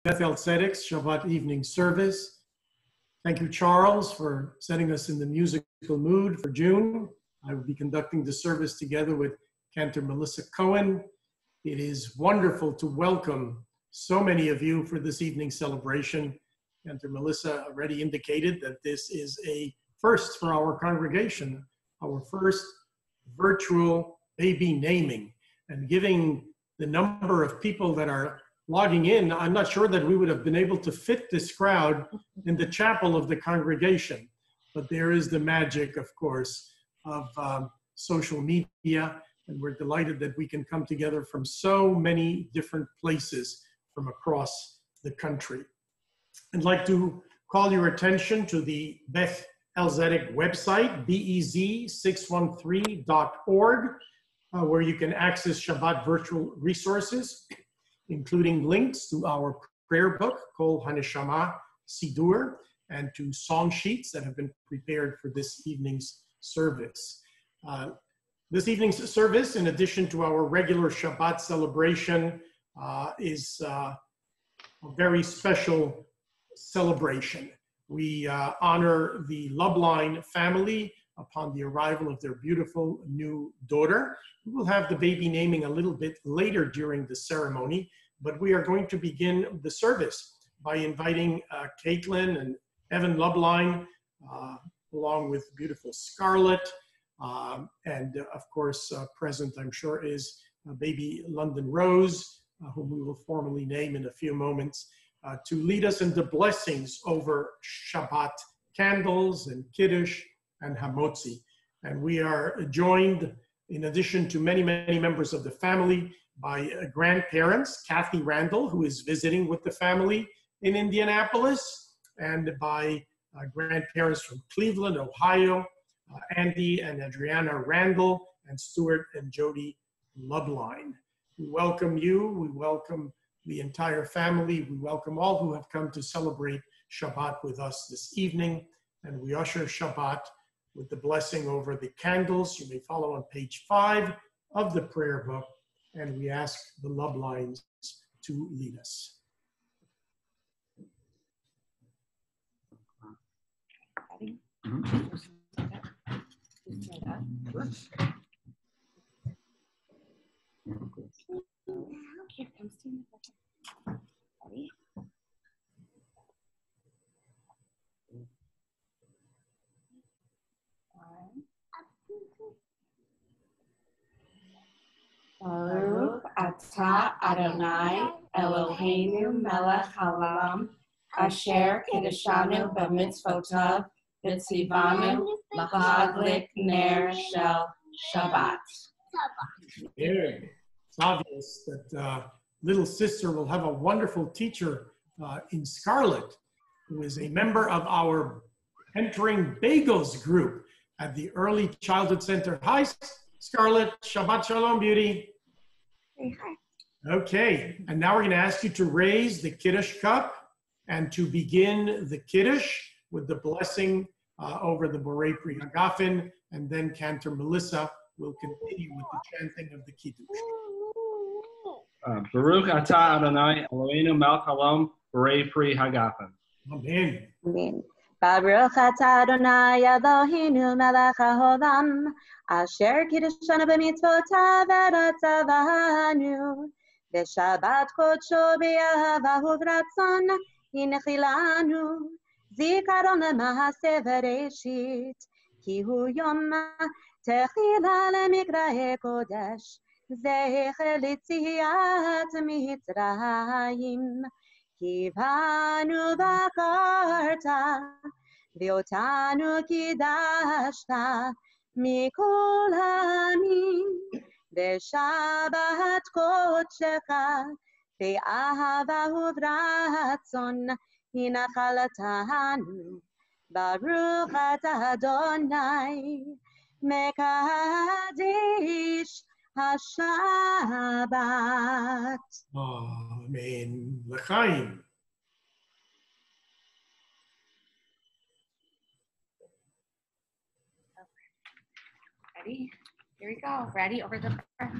Beth-El Shabbat evening service. Thank you, Charles, for setting us in the musical mood for June. I will be conducting the service together with Cantor Melissa Cohen. It is wonderful to welcome so many of you for this evening's celebration. Cantor Melissa already indicated that this is a first for our congregation, our first virtual baby naming, and giving the number of people that are logging in, I'm not sure that we would have been able to fit this crowd in the chapel of the congregation. But there is the magic, of course, of social media, and we're delighted that we can come together from so many different places from across the country. I'd like to call your attention to the Beth-El website, bez613.org, where you can access Shabbat virtual resources, including links to our prayer book, Kol HaNeshama Sidur, and to song sheets that have been prepared for this evening's service. This evening's service, in addition to our regular Shabbat celebration, is a very special celebration. We honor the Lublin family upon the arrival of their beautiful new daughter. We will have the baby naming a little bit later during the ceremony, but we are going to begin the service by inviting Caitlin and Evan Lublin, along with beautiful Scarlett, and of course present, I'm sure, is baby London Rose, whom we will formally name in a few moments, to lead us into blessings over Shabbat candles and Kiddush and Hamotzi. And we are joined, in addition to many, many members of the family, by grandparents, Kathy Randall, who is visiting with the family in Indianapolis, and by grandparents from Cleveland, Ohio, Andy and Adriana Randall, and Stuart and Jody Lublin. We welcome you, we welcome the entire family, we welcome all who have come to celebrate Shabbat with us this evening, and we usher Shabbat with the blessing over the candles. You may follow on page 5 of the prayer book, and we ask the Lublins to lead us. Ready? Here comes Tina. Ready? Baruch atah Adonai Eloheinu melech haolam asher kiddushanu b'mitzvotav v'tzivanu l'hadlik ner shel Shabbat. It's obvious that little sister will have a wonderful teacher in Scarlett, who is a member of our Entering Bagels group at the Early Childhood Center. Hi, Scarlett. Shabbat Shalom, beauty. Hi. Okay, and now we're going to ask you to raise the Kiddush cup and to begin the Kiddush with the blessing over the Borei Pri Hagafen, and then Cantor Melissa will continue with the chanting of the Kiddush. Baruch atah Adonai Eloheinu melech haolam Borei Pri Hagafen. Amen. Amen. Baruch atah Adonai Eloheinu melech haolam asher kiddushanu b'mitzvotav v'ratzavanu v'shabbat kodsho b'yahava u'v'ratzon hinchilanu zikaron lema'aseh v'reshit ki hu yom techila lemikra'e kodesh zecher litziat mitzrayim kivanu bakarta v'otanu kidashta mikol ha'amim v'shabbat kodshecha ve'ahava u'v'ratzon hinachaltanu baruch atah Adonai mekadesh HaShabbat. Amen. L'chaim. Ready? Here we go. Ready over the prayer.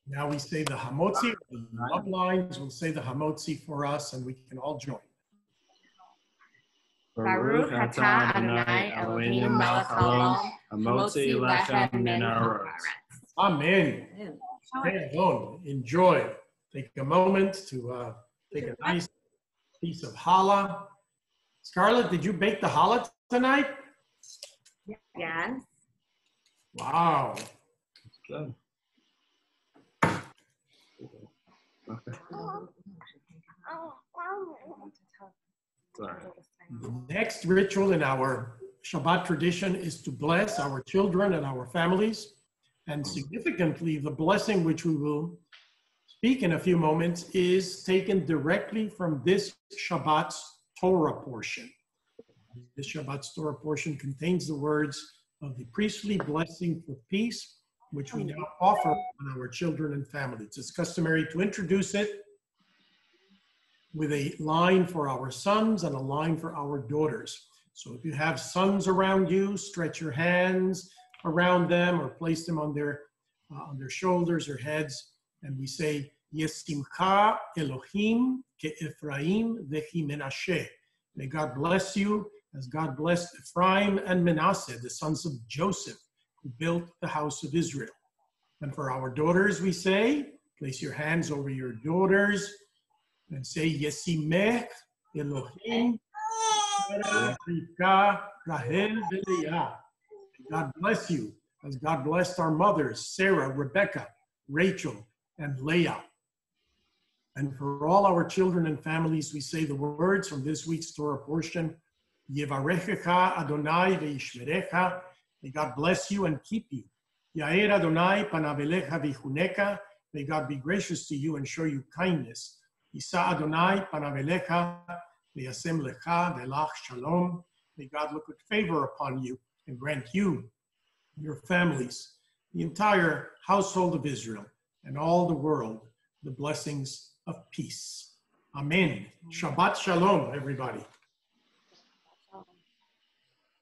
Now we say the Hamotzi, the love lines will say the Hamotzi for us, and we can all join. Baruch atah Adonai Eloheinu melech haolam, hamotzi lechem min haaretz. Amen. Stay alone. Enjoy. Take a moment to take a nice piece of challah. Scarlett, did you bake the challah tonight? Yes. Wow. Good. Okay. Sorry. The next ritual in our Shabbat tradition is to bless our children and our families. And significantly, the blessing which we will speak in a few moments is taken directly from this Shabbat's Torah portion. This Shabbat's Torah portion contains the words of the priestly blessing for peace, which we now offer on our children and families. It's customary to introduce it with a line for our sons and a line for our daughters. So if you have sons around you, stretch your hands around them or place them on their shoulders or heads, and we say, Yesimcha Elohim ke'Ephraim vechi Menashe. May God bless you as God blessed Ephraim and Manasseh, the sons of Joseph, who built the house of Israel. And for our daughters, we say, place your hands over your daughters and say, Yesimech Elohim Rivka Rahel V'Leah. God bless you as God blessed our mothers, Sarah, Rebecca, Rachel, and Leah. And for all our children and families, we say the words from this week's Torah portion, Yevarechecha Adonai ve'yishmerecha. May God bless you and keep you. Yair Adonai panav elecha v'chuneka. May God be gracious to you and show you kindness. Yisa Adonai panav elecha ve'yasem lecha ve'lach shalom. May God look with favor upon you and grant you, your families, the entire household of Israel, and all the world, the blessings of peace. Amen. Shabbat shalom, everybody.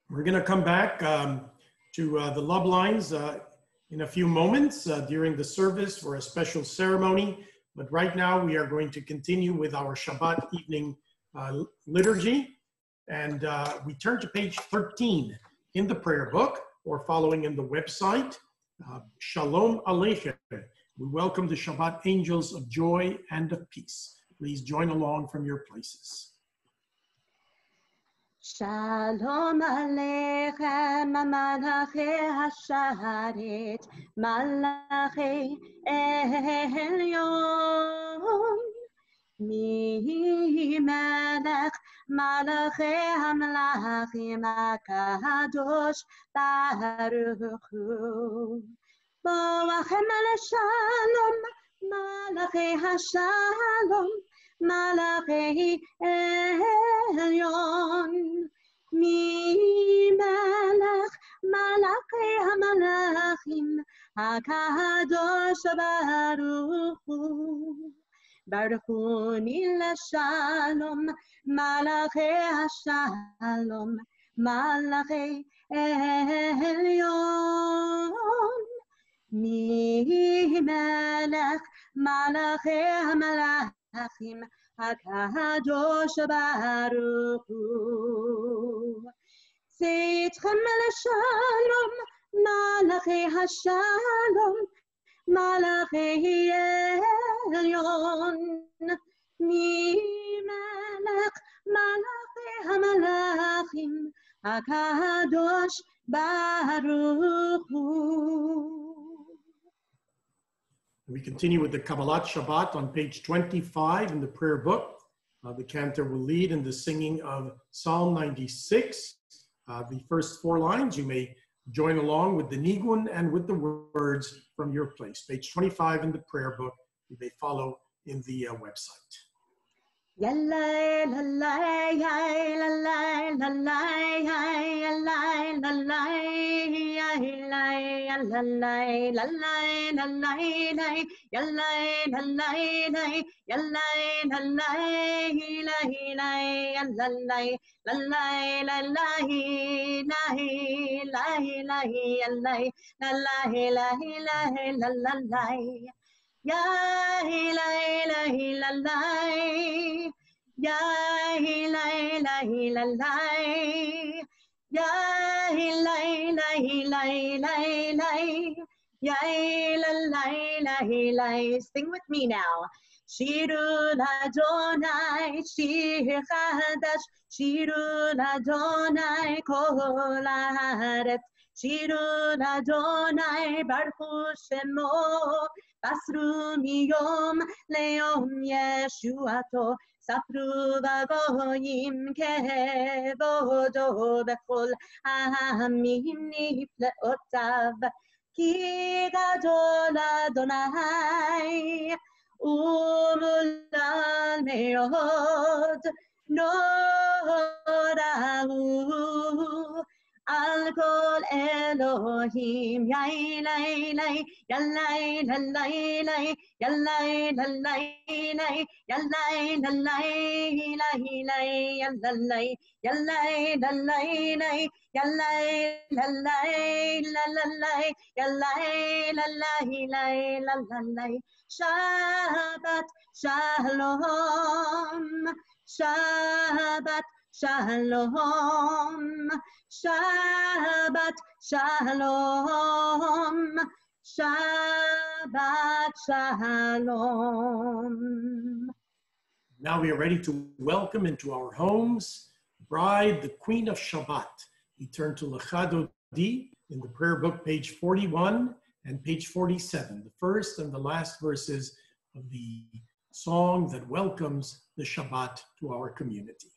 We're going to come back to the love lines in a few moments during the service for a special ceremony. But right now we are going to continue with our Shabbat evening liturgy. And we turn to page 13 in the prayer book or following in the website. Shalom Aleichem. We welcome the Shabbat angels of joy and of peace. Please join along from your places. Shalom Aleichem, Malachei Hasharet, Malachei Elyon. Mi melech malachei hamlachim hakadosh baruch hu. Boachem leshalom, malachei hashalom, malachei elyon. Mi melech malachei hamlachim hakadosh baruch hu. Baruchuni l'shalom, malachei hashalom, malachei elyon. Mi melech malachei hamalachim, hakadosh baruch hu. Seitchem l'shalom, malachei hashalom, Malachei Elyon, Mi Melech, Malachei HaMalachim, HaKadosh Baruch Hu. We continue with the Kabbalat Shabbat on page 25 in the prayer book. The Cantor will lead in the singing of Psalm 96. The first 4 lines, you may join along with the nigun and with the words from your place. Page 25 in the prayer book. You may follow in the website. Yallay, lallay, lallay, lallay, lallay, lallay, lallay, lallay, lallay, lallay, yallay, lallay, yallay, lallay, lallay, lallay, lallay, lallay, lallay, yallay, lallay, lallay, lallay. Yai lai lai la lai. Yai lai lai la lai. Yai lai lai lai lai lai. Yai la lai lai lai. Sing with me now. Shiru Adonai, Shir Chadash, Shiru Adonai, Kol Haaretz. Shiru Adonai, Baruch Shemo, Basru Miyom Leom Yeshuato, Sapru Vagoyim Kevodo Bechol Hamim Nifleotav, Ki Gadol Adonai. Umulal meod norahu al kol Elohim yai lai yallai lallai lai yallai lallai lai yallai lallai lai yallai yallai lallai lai yallai lallai lallai yallai lallai lai. Shabbat Shalom, Shabbat Shalom, Shabbat Shalom, Shabbat Shalom. Now we are ready to welcome into our homes the bride, the Queen of Shabbat. We turn to Lecha Dodi in the prayer book, page 41. And page 47, the first and the last verses of the song that welcomes the Shabbat to our community.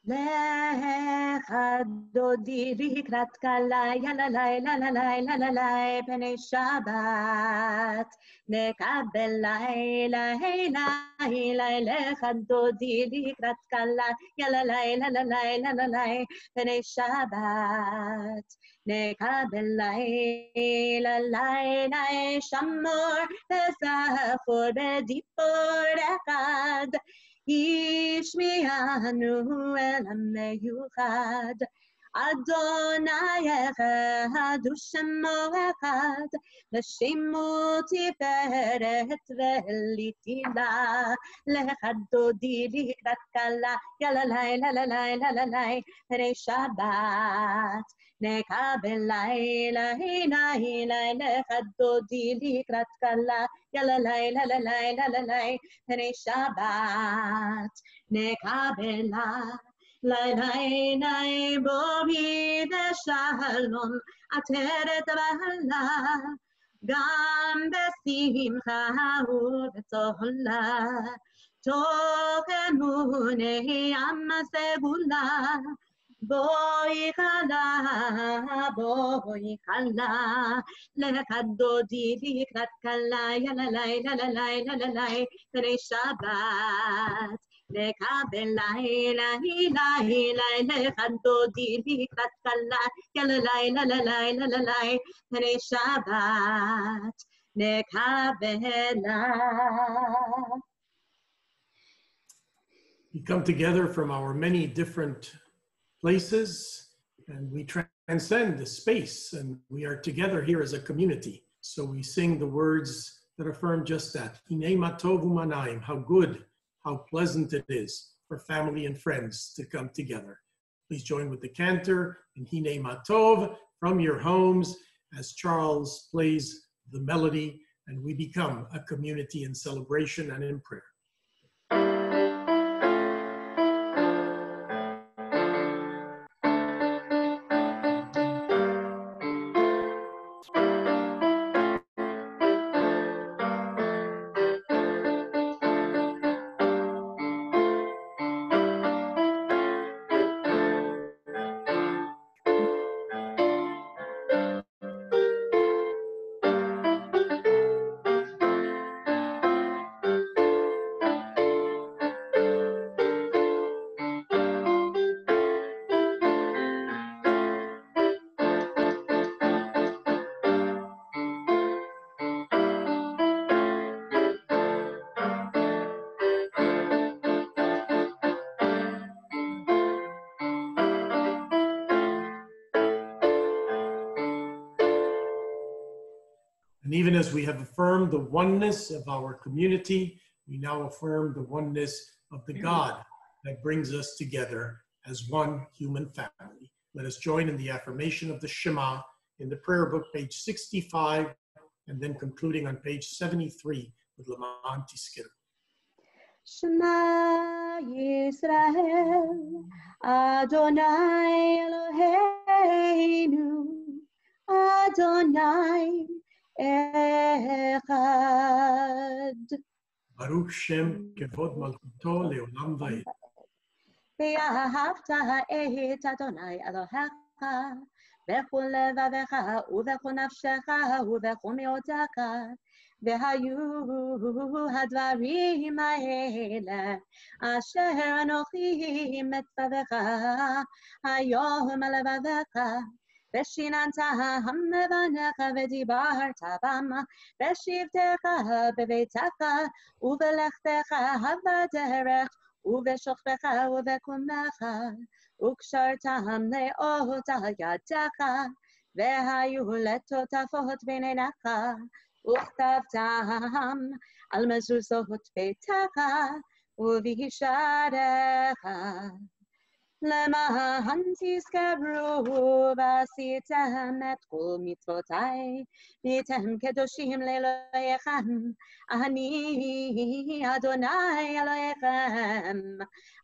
Lecha dodi likrat kalai yalalai lalalai lalalai penei Shabbat nekabel lai lecha dodi likrat kalai yalalai lalalai lalalai penei Shabbat nekabel lai shamor pesachor bedipor echad Yishmi'anu el ha'meyuchad Adonai echad u'shemo echad L'shemo tiferet ve'litila Lechad dodi likrat kala Yalalai lalalai lalalai Perei Shabbat Nekabel lai Lechad dodi likrat kala Yalalai lalalai lalalai Perei Shabbat Nekabel lai bori v'shalom ateret v'hala gam b'simcha u'b'tola toch emunei am segula boi chala lekad dodi likrat kala yalalai lalalai lalalai perei Shabbat nekabel lai lekad dodi likrat kala yalalai lalalai lalalai perei Shabbat nekabel lai. We come together from our many different places and we transcend the space and we are together here as a community. So we sing the words that affirm just that. Hinei ma tov u'manayim, how good, how pleasant it is for family and friends to come together. Please join with the Cantor in Hinei ma tov from your homes as Charles plays the melody and we become a community in celebration and in prayer. even as we have affirmed the oneness of our community, we now affirm the oneness of the God that brings us together as one human family. Let us join in the affirmation of the Shema in the prayer book, page 65, and then concluding on page 73 with L'Man Tiskir. Shema Yisrael, Adonai Eloheinu, Adonai Echad. Baruch Shem Kevod Malchuto Leolam Vaed. ואהבת את אדוני אלוהיך בכל לבביך ובכל נפשך ובכל מאודך, והיו הדברים האלה אשר אנוכי מצווך היום על לבביך, ושיננתם לבניך ודיברת בם בשבתך בביתך ובלכתך בדרך ובשוכבך ובקומך, וקשרתם לאות על ידך, והיו לטוטפות בין עיניך, וכתבתם על מזוזות ביתך ובשעריך. למען תזכרו ועשיתם את כל מצוותיי, והייתם קדושים לאלוהיכם, אני אדוני אלוהיכם,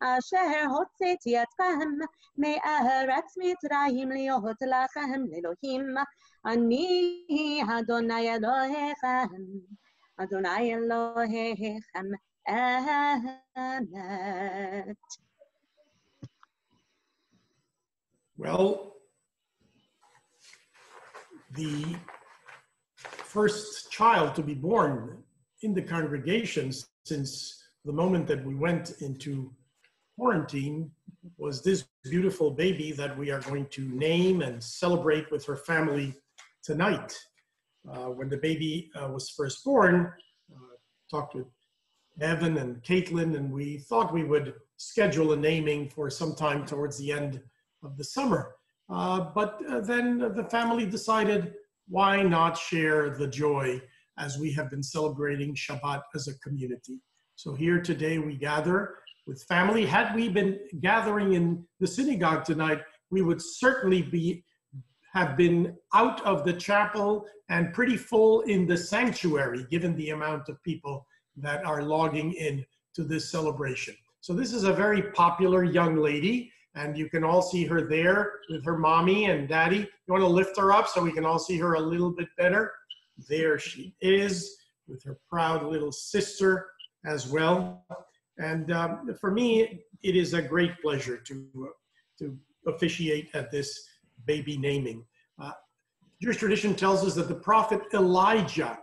אשר הוצאתי אתכם מארץ מצרים להיות לכם לאלוהים, אני אדוני אלוהיכם, אדוני אלוהיכם אמת. Well, the first child to be born in the congregation since the moment that we went into quarantine was this beautiful baby that we are going to name and celebrate with her family tonight. When the baby was first born, talked with Evan and Caitlin, and we thought we would schedule a naming for some time towards the end of the summer. But then the family decided, why not share the joy as we have been celebrating Shabbat as a community? So here today we gather with family. Had we been gathering in the synagogue tonight, we would certainly have been out of the chapel and pretty full in the sanctuary, given the amount of people that are logging in to this celebration. So this is a very popular young lady, and you can all see her there with her mommy and daddy. You want to lift her up so we can all see her a little bit better? There she is with her proud little sister as well. And for me, it is a great pleasure to officiate at this baby naming. Jewish tradition tells us that the prophet Elijah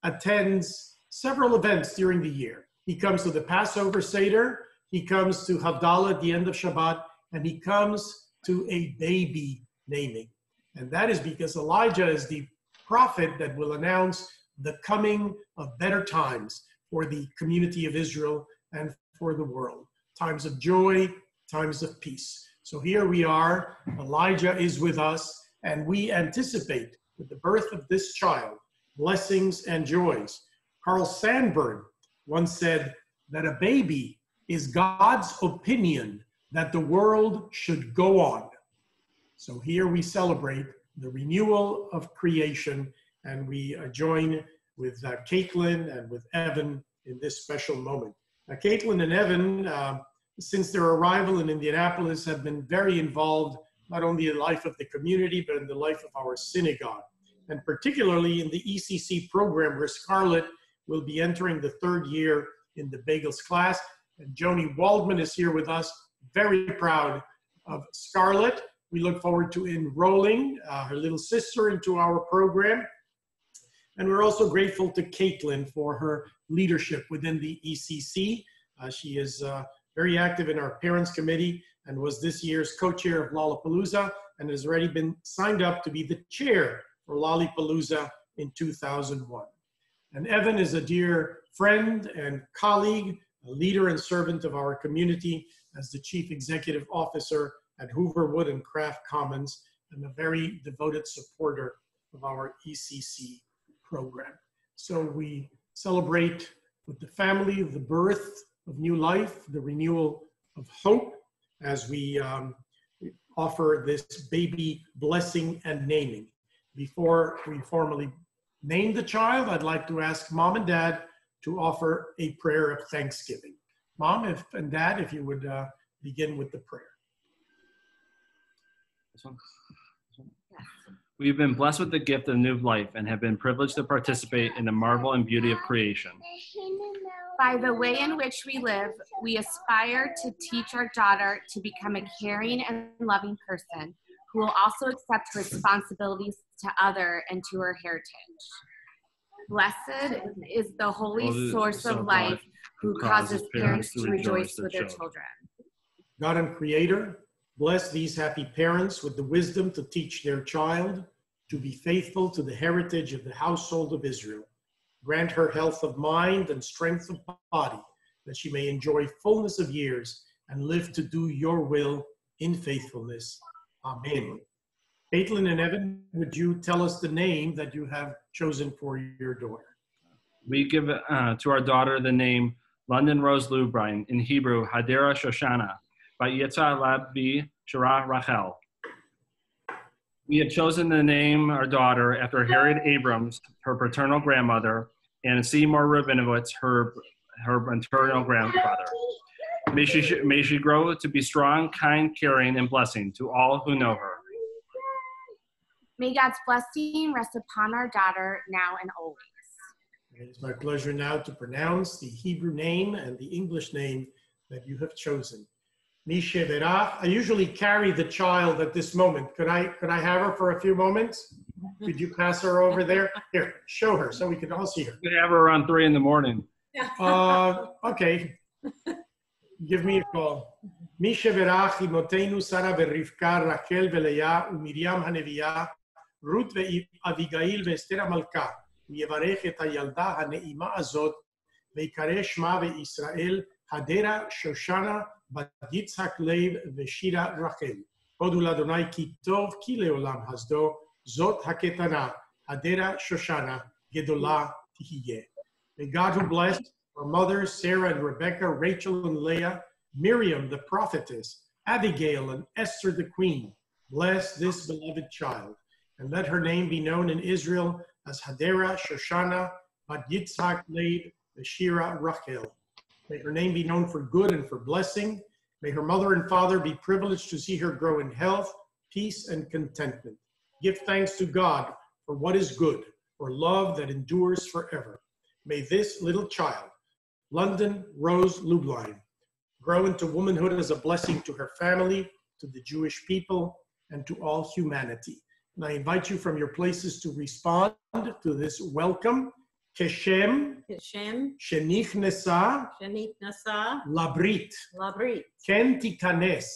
attends several events during the year. He comes to the Passover Seder, he comes to Havdalah at the end of Shabbat, and he comes to a baby naming. And that is because Elijah is the prophet that will announce the coming of better times for the community of Israel and for the world. Times of joy, times of peace. So here we are, Elijah is with us, and we anticipate with the birth of this child, blessings and joys. Carl Sandburg once said that a baby is God's opinion that the world should go on. So here we celebrate the renewal of creation, and we join with Caitlin and with Evan in this special moment. Now, Caitlin and Evan, since their arrival in Indianapolis, have been very involved, not only in the life of the community, but in the life of our synagogue, and particularly in the ECC program, where Scarlett will be entering the third year in the Bagels class. And Joni Waldman is here with us, very proud of Scarlett. We look forward to enrolling her little sister into our program. And we're also grateful to Caitlin for her leadership within the ECC. She is very active in our parents committee and was this year's co-chair of Lollapalooza and has already been signed up to be the chair for Lollapalooza in 2001. And Evan is a dear friend and colleague, a leader and servant of our community as the Chief Executive Officer at Hoover Wood and Craft Commons, and a very devoted supporter of our ECC program. So we celebrate with the family the birth of new life, the renewal of hope, as we offer this baby blessing and naming. Before we formally name the child, I'd like to ask Mom and Dad to offer a prayer of thanksgiving. Mom and Dad, if you would begin with the prayer. This one? We've been blessed with the gift of new life and have been privileged to participate in the marvel and beauty of creation. By the way in which we live, we aspire to teach our daughter to become a caring and loving person who will also accept her responsibilities to other and to her heritage. Blessed is the holy source of life who causes parents to rejoice with their children. God and Creator, bless these happy parents with the wisdom to teach their child to be faithful to the heritage of the household of Israel. Grant her health of mind and strength of body, that she may enjoy fullness of years and live to do your will in faithfulness. Amen. Caitlin and Evan, would you tell us the name that you have chosen for your daughter? We give to our daughter the name London Rose Lubrine, in Hebrew, Hadera Shoshana, Vayetza Rabbi Shara Rachel. We have chosen to name our daughter after Harriet Abrams, her paternal grandmother, and Seymour Rabinowitz, her maternal grandfather. May she grow to be strong, kind, caring, and blessing to all who know her. May God's blessing rest upon our daughter now and always. It is my pleasure now to pronounce the Hebrew name and the English name that you have chosen. Mishe Verach. I usually carry the child at this moment. Could I have her for a few moments? Could you pass her over there? Here, show her so we can all see her. We have her around 3 in the morning. Okay. Give me a call. Mishe Verach imotenu Sarah verivka Rachel veLeah uMiriam haneviyah Ruth veAvigail veEsther המלכה ויברך את הילדה הנעימה הזאת ויקרא שמה בישראל הדרה שושנה בת יצחק לב ושירה רחל. הודו לאדוני כי טוב כי לעולם חסדו זאת הקטנה הדרה שושנה גדולה תהיה. May God who blessed our mothers Sarah and Rebecca, Rachel and Leah, Miriam the prophetess, Abigail and Esther the queen, bless this beloved child, and let her name be known in Israel as Hadera Shoshana Bat Yitzhak Leib Veshira Rachel. May her name be known for good and for blessing. May her mother and father be privileged to see her grow in health, peace, and contentment. Give thanks to God for what is good, for love that endures forever. May this little child, London Rose Lubrine, grow into womanhood as a blessing to her family, to the Jewish people, and to all humanity. And I invite you from your places to respond to this welcome. Keshem, Shenichnesa, Labrit, Ken Tikanes,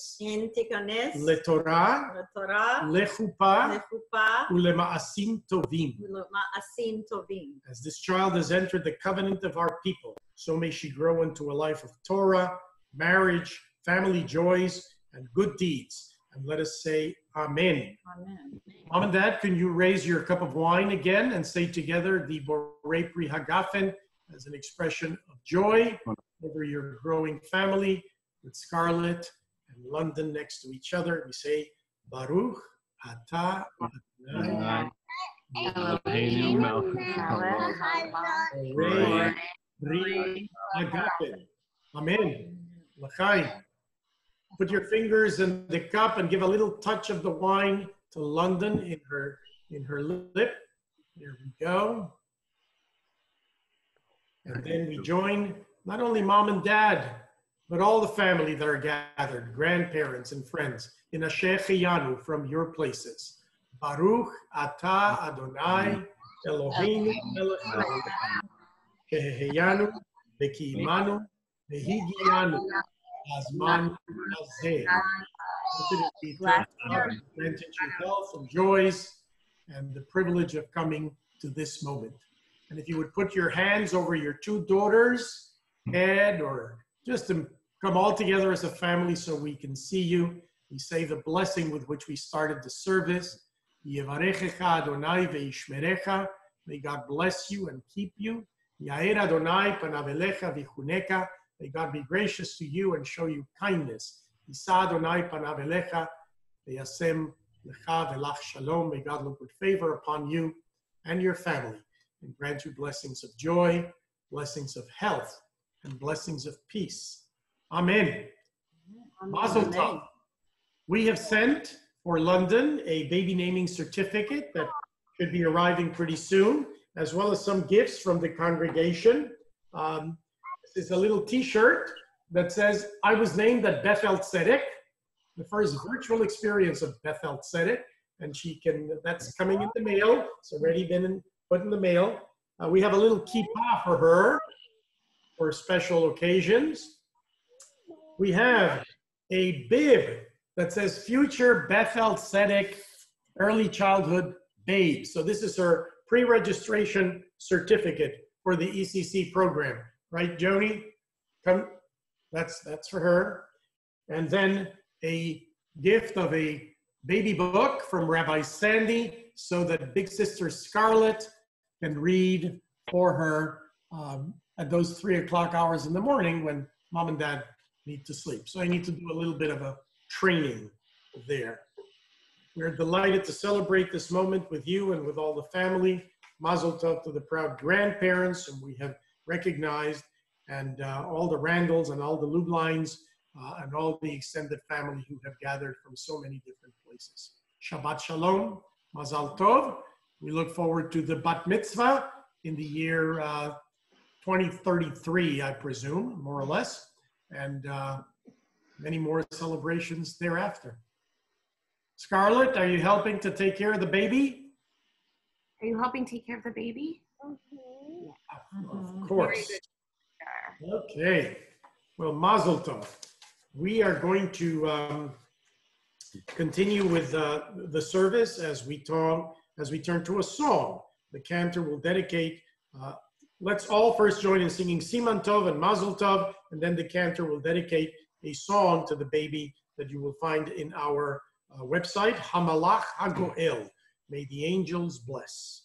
Letorah, Lechupa, Ulema'asim Tovim. As this child has entered the covenant of our people, so may she grow into a life of Torah, marriage, family joys, and good deeds. And let us say Amen. Amen. Mom and Dad, can you raise your cup of wine again and say together the Borei Pri Hagafen as an expression of joy over your growing family with Scarlett and London next to each other. We say Baruch Atah Adonai Eloheinu Borei Pri Hagafen. Amen. L'chaim. Put your fingers in the cup and give a little touch of the wine to London in her lip. There we go. And then we join not only Mom and Dad, but all the family that are gathered, grandparents and friends, in Asher Chayanu from your places. Baruch Atah Adonai Eloheinu melech haolam keheheyanu v'kiimanu v'higiyanu azman hazeh. Granted you health and joys and the privilege of coming to this moment. And if you would put your hands over your two daughters' head, or just to come all together as a family so we can see you, we say the blessing with which we started the service. Yevarechecha Adonai ve'ishmerecha May God bless you and keep you. Yair Adonai panav elecha v'chuneka. May God be gracious to you and show you kindness. Yisa Adonai panav elecha v'yasem lecha v'lach shalom. May God look with favor upon you and your family and grant you blessings of joy, blessings of health, and blessings of peace. Amen. Mazel tov. We have sent for London a baby naming certificate that should be arriving pretty soon, as well as some gifts from the congregation. This is a little t-shirt that says, I was named at Beth-El Tzedek, the first virtual experience of Beth-El Tzedek, and that's coming in the mail. It's already been put in the mail. We have a little kippah for her for special occasions. We have a bib that says Future Beth-El Tzedek Early Childhood Babe. So this is her pre-registration certificate for the ECC program. Right, Joni? Come. That's for her. And then a gift of a baby book from Rabbi Sandy so that big sister Scarlett can read for her at those 3 o'clock hours in the morning when mom and dad need to sleep. So I need to do a little bit of a training there. We're delighted to celebrate this moment with you and with all the family. Mazel tov to the proud grandparents whom we have recognized, and all the Randalls and all the Lublines and all the extended family who have gathered from so many different places. Shabbat shalom, mazal tov. We look forward to the bat mitzvah in the year 2033, I presume, more or less, and many more celebrations thereafter. Scarlett, are you helping to take care of the baby? Are you helping take care of the baby? Of course. Okay. Well, mazel tov. We are going to continue with the service as we turn to a song. The cantor will dedicate. Let's all first join in singing Siman Tov and Mazel Tov, and then the cantor will dedicate a song to the baby that you will find in our website, Hamalach HaGoel. May the angels bless.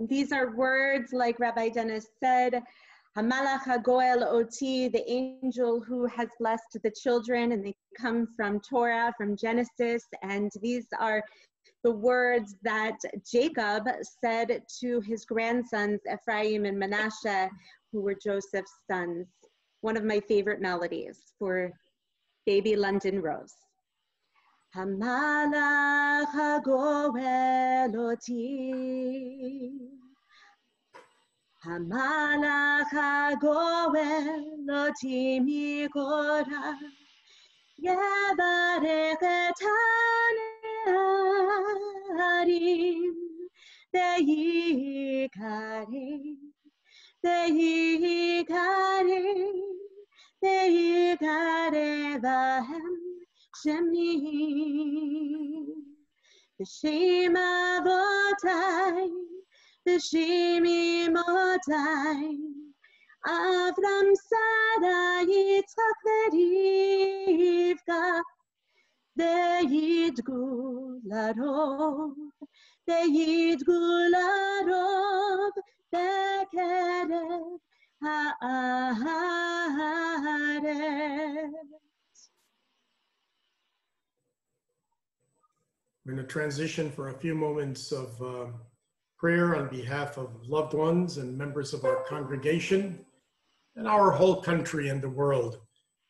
These are words, like Rabbi Dennis said, Hamalach HaGoel Oti, the angel who has blessed the children, and they come from Torah, from Genesis, and these are the words that Jacob said to his grandsons, Ephraim and Manasseh, who were Joseph's sons. One of my favorite melodies for baby London Rose. Hamalach HaGoel Oti, Hamalach HaGoel Oti Mikora, Yevarech et Hanearim, Ve'yikarim, Ve'yikarim, Ve'yikarim Vahem Shemim, V'shem Avotai, V'shem Imotai, Avram, Sarah, Yitzchak, Rivka, Ve'yidgu larov, Ve'yidgu larov, Be'kerev ha'aretz. We're going to transition for a few moments of prayer on behalf of loved ones and members of our congregation and our whole country and the world.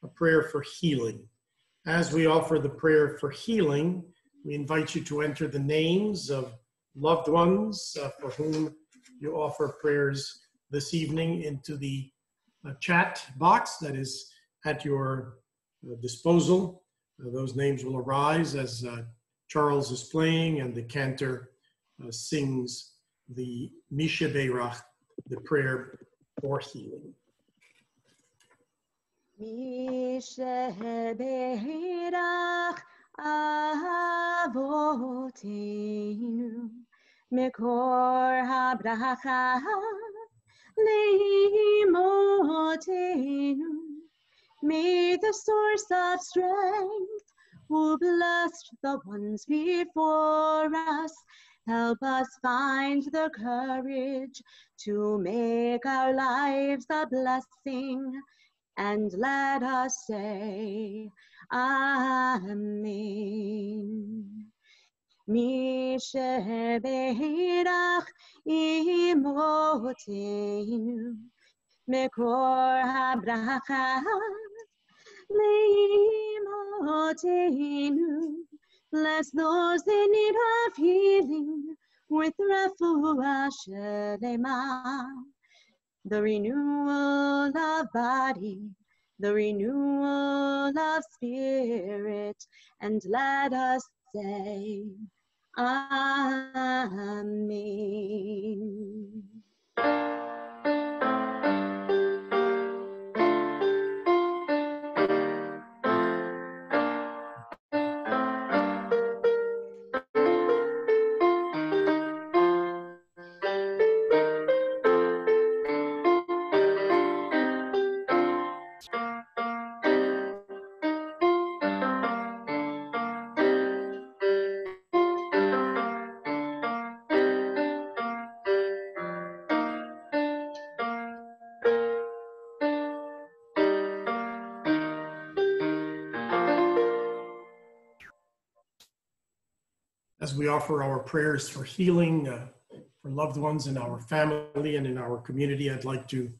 a prayer for healing. As we offer the prayer for healing, we invite you to enter the names of loved ones for whom you offer prayers this evening into the chat box that is at your disposal. Those names will arise as Charles is playing and the Cantor sings the Misha Beirach, the prayer for healing. Misha Beirach Avotenu Mekor HaBracha Leimotenu. May the source of strength, who blessed the ones before us, help us find the courage to make our lives a blessing, and let us say, Amen. Misha Beirach Imotenu Mekor HaBracha Leimotenu. Bless those in need of healing with refuah shelema, the renewal of body, the renewal of spirit, and let us say, Amen. As we offer our prayers for healing for loved ones in our family and in our community, I'd like to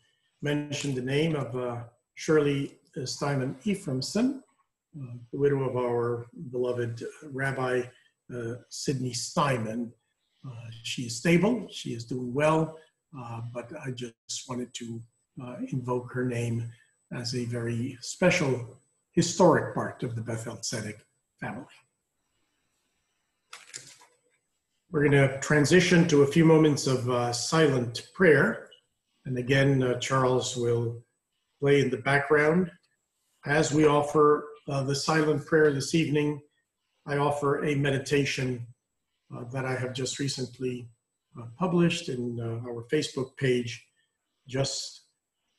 mention the name of Shirley Steinman Ephraimson, the widow of our beloved Rabbi Sidney Steinman. She is stable, she is doing well, but I just wanted to invoke her name as a very special, historic part of the Beth-El Tzedek family. We're going to transition to a few moments of silent prayer. And again, Charles will play in the background. As we offer the silent prayer this evening, I offer a meditation that I have just recently published in our Facebook page. Just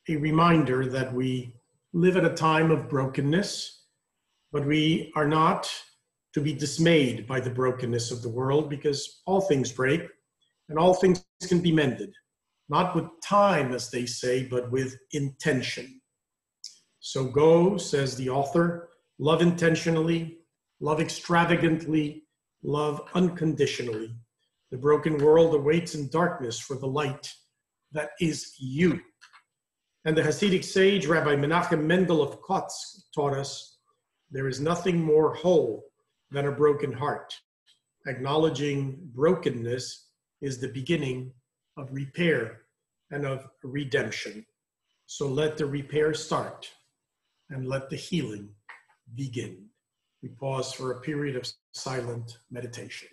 a reminder that we live at a time of brokenness, but we are not to be dismayed by the brokenness of the world, because all things break and all things can be mended, not with time, as they say, but with intention. So go, says the author, love intentionally, love extravagantly, love unconditionally. The broken world awaits in darkness for the light that is you. And the Hasidic sage, Rabbi Menachem Mendel of Kotsk, taught us, there is nothing more whole than a broken heart. Acknowledging brokenness is the beginning of repair and of redemption. So let the repair start and let the healing begin. We pause for a period of silent meditation.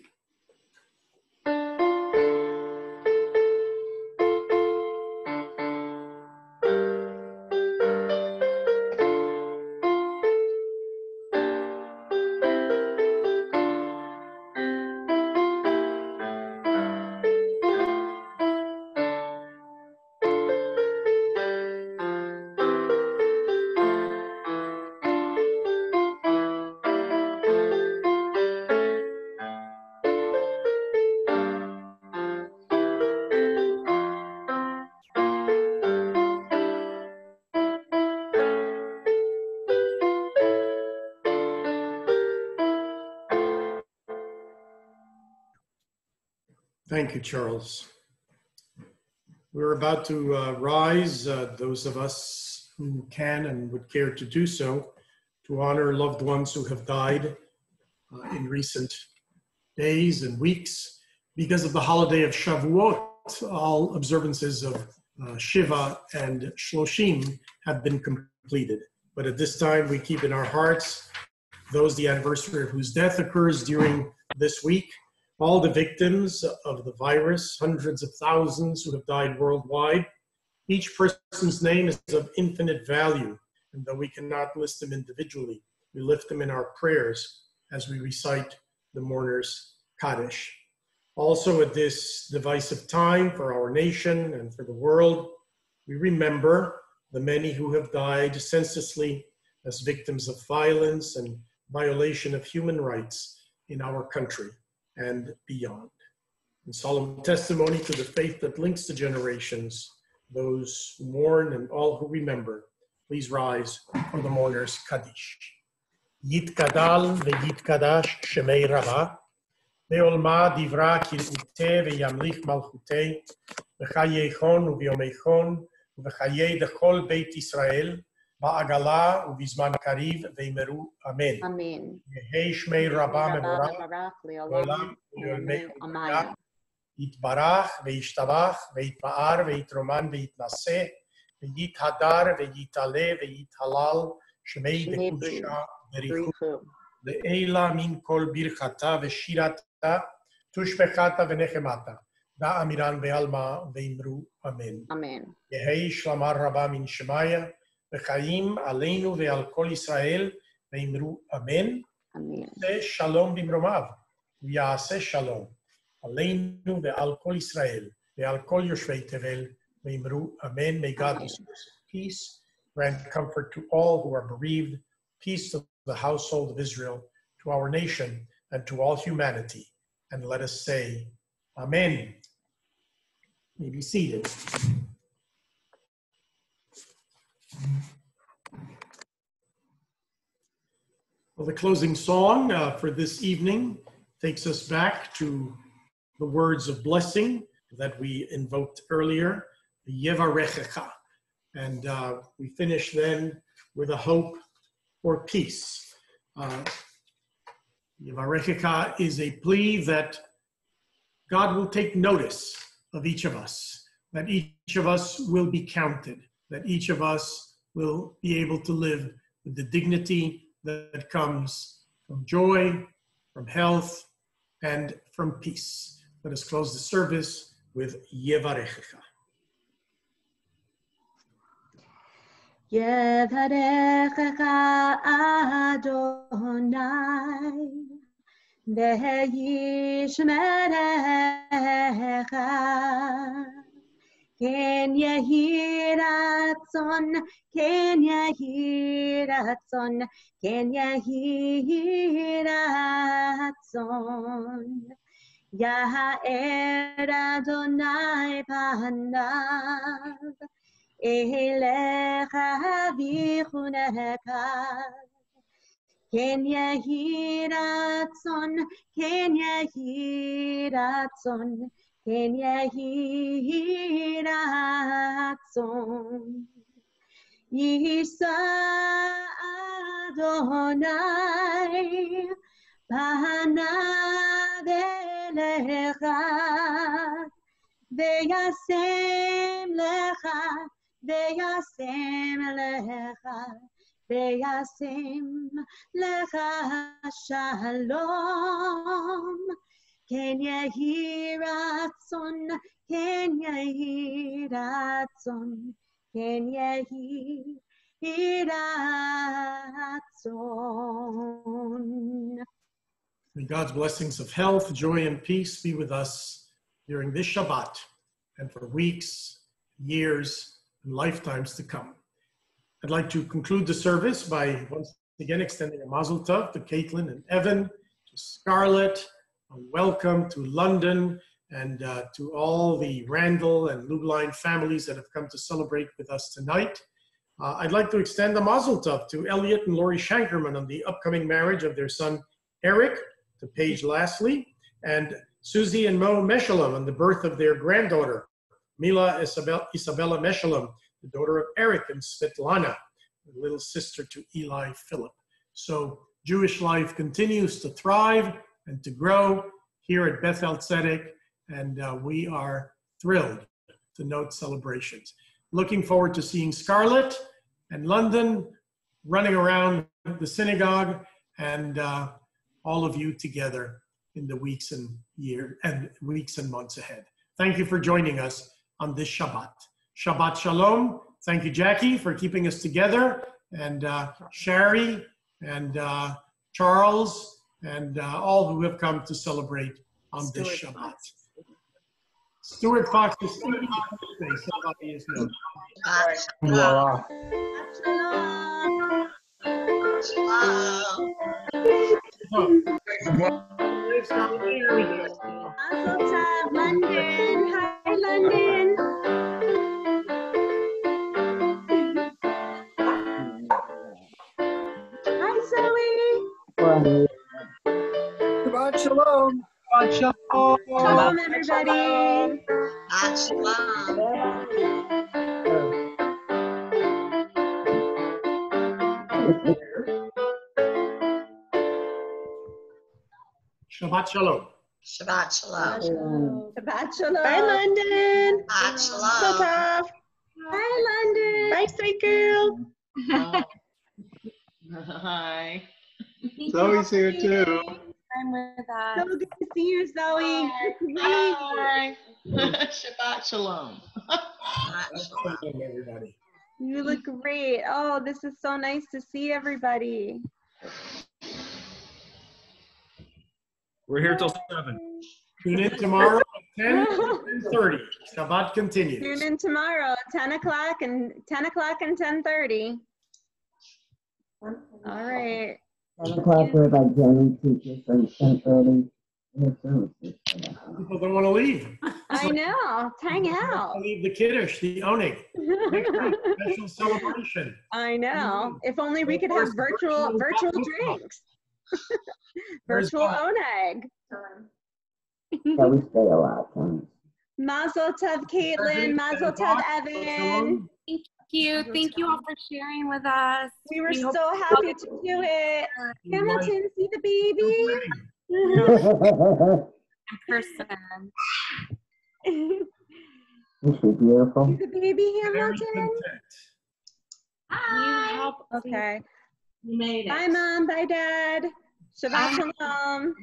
Thank you, Charles. We're about to rise, those of us who can and would care to do so, to honor loved ones who have died in recent days and weeks. Because of the holiday of Shavuot, all observances of Shiva and Shloshim have been completed. But at this time, we keep in our hearts those the anniversary of whose death occurs during this week, all the victims of the virus, hundreds of thousands who have died worldwide. Each person's name is of infinite value, and though we cannot list them individually, we lift them in our prayers as we recite the mourner's Kaddish. Also at this divisive time for our nation and for the world, we remember the many who have died senselessly as victims of violence and violation of human rights in our country and beyond. In solemn testimony to the faith that links the generations, those who mourn and all who remember, please rise for the mourner's Kaddish. Yitkadal ve'yitkadash shemei Rabba, ve'olma divra kirute ve'yamlich malchute, v'chayeichon u'v'yomeichon, v'chayei dechol Beit Israel, ba'agala u'vizman kariv ve'meru amen. Amen. Yehei shmei Rabba mevorach, le'olam u'le'olmei u'le'olam. יתברך וישתבח ויתפאר ויתרומן ויתנשא ויתהדר ויתעלה ויתהלל שמי דקודשה בריחו לעילה מן כל ברכתה ושירתה תושבחתה ונחמתה דאמירן בעלמא ואמרו אמן. Amen. יהי שלמה רבה מן שמיא וחיים עלינו ועל כל ישראל ואמרו אמן. יעשה שלום במרומיו ויעשה שלום עלינו ועל כל ישראל, ועל כל יושבי תבל, ואמרו אמן. May God disperse peace, grant comfort to all who are bereaved, peace to the household of Israel, to our nation, and to all humanity. And let us say, Amen. You may be seated. Well, the closing song for this evening takes us back to the words of blessing that we invoked earlier, Yevarechecha. And we finish then with a hope for peace. Yevarechecha is a plea that God will take notice of each of us, that each of us will be counted, that each of us will be able to live with the dignity that comes from joy, from health, and from peace. Let us close the service with Yevarechecha. Yevarechecha Adonai, ve'yishmerecha, ken yehi ratzon, ken yehi ratzon, ken yehi ratzon. Ya'er Adonai panav elecha v'chunecha, ken yehi ratzon, ken yehi ratzon, ken yehi ratzon. Yisa Adonai panav elecha, ve'yasem lecha, ve'yasem lecha, ve'yasem lecha shalom. Ken yehi ratzon, ken yehi ratzon, ken yehi ratzon. May God's blessings of health, joy, and peace be with us during this Shabbat and for weeks, years, and lifetimes to come. I'd like to conclude the service by once again extending a mazel tov to Caitlin and Evan, to Scarlett, a welcome to London, and to all the Randall and Lubline families that have come to celebrate with us tonight. I'd like to extend a mazel tov to Elliot and Lori Shankerman on the upcoming marriage of their son, Eric, to Paige Lastly, and Susie and Mo Meshalem on the birth of their granddaughter, Mila Isabella Meshalem, the daughter of Eric and Svetlana, the little sister to Eli Philip. So Jewish life continues to thrive and to grow here at Beth-El Tzedek, and we are thrilled to note celebrations. Looking forward to seeing Scarlett and London running around the synagogue, and all of you together in the weeks and months ahead. Thank you for joining us on this Shabbat. Shabbat Shalom. Thank you, Jackie, for keeping us together, and Shari and Charles and all who have come to celebrate on this Shabbat. Stuart Fox is somebody is known. Voila. London. Hi, London. Hi, Zoe. Shabbat shalom. Shabbat shalom. Shalom, everybody. Shabbat Shalom. Shabbat shalom. Shabbat Shalom. Bye, London. Shabbat So shalom. tough. Hi, London. Bye, sweet girl. Hi. Zoe's here too. I'm with us. So good to see you, Zoe. Hi. Shabbat shalom. Shalom, everybody. You look great. Oh, this is so nice to see everybody. We're here till 7. Tune in tomorrow at 10 and 10:30. Shabbat continues. Tune in tomorrow at 10 o'clock and 10:30. All right. 10 o'clock Rabbi Jenny teaches from 10:30 her services. People don't want to leave. I know. Hang out. Leave the kiddush, the onig. Special celebration. I know. If only we could have virtual drinks. Virtual oneg. Yeah, we stay a lot of times. Mazel tov, Caitlin. Mazel tov, Evan. Thank you all for sharing with us. We were hope- so happy to do it. Hamilton, see the baby? In person. Is she beautiful? See the baby, Very Hamilton? content. Okay. You made Bye, Mom. Bye, Dad. Shabbat Shalom.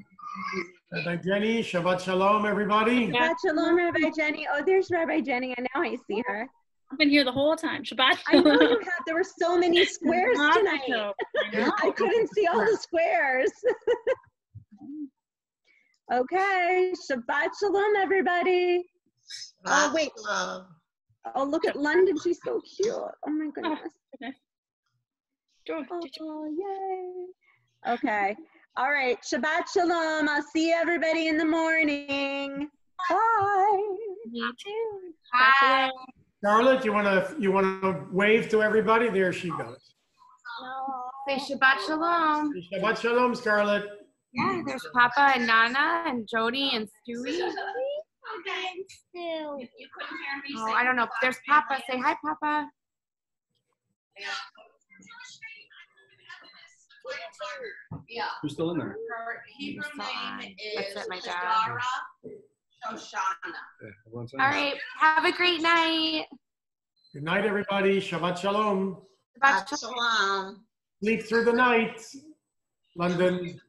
Rabbi Jenny, Shabbat Shalom, everybody. Shabbat Shalom, Rabbi Jenny. Oh, there's Rabbi Jenny. I know I see her. I've been here the whole time. Shabbat I know shalom. you have. There were so many squares tonight. I couldn't see all the squares. Okay. Shabbat Shalom, everybody. Oh, wait. Shalom. Oh, look at London. She's so cute. Oh, my goodness. George, did you- Oh, yay. Okay. All right. Shabbat Shalom. I'll see everybody in the morning. Bye. Me too. Bye. Scarlett, you wanna wave to everybody? There she goes. Say Shabbat Shalom. Shabbat Shalom, Scarlett. Yeah, there's Papa and Nana and Jody and Stewie. Oh, I don't know. There's Papa. Say hi, Papa. Who's still in there? Her Hebrew You're so on. name That's is it, my dad. Zara Shoshana. Yeah, everyone's in All there. right. Have a great night. Good night, everybody. Shabbat Shalom. Shabbat Shabbat shalom. Sleep through the night. London.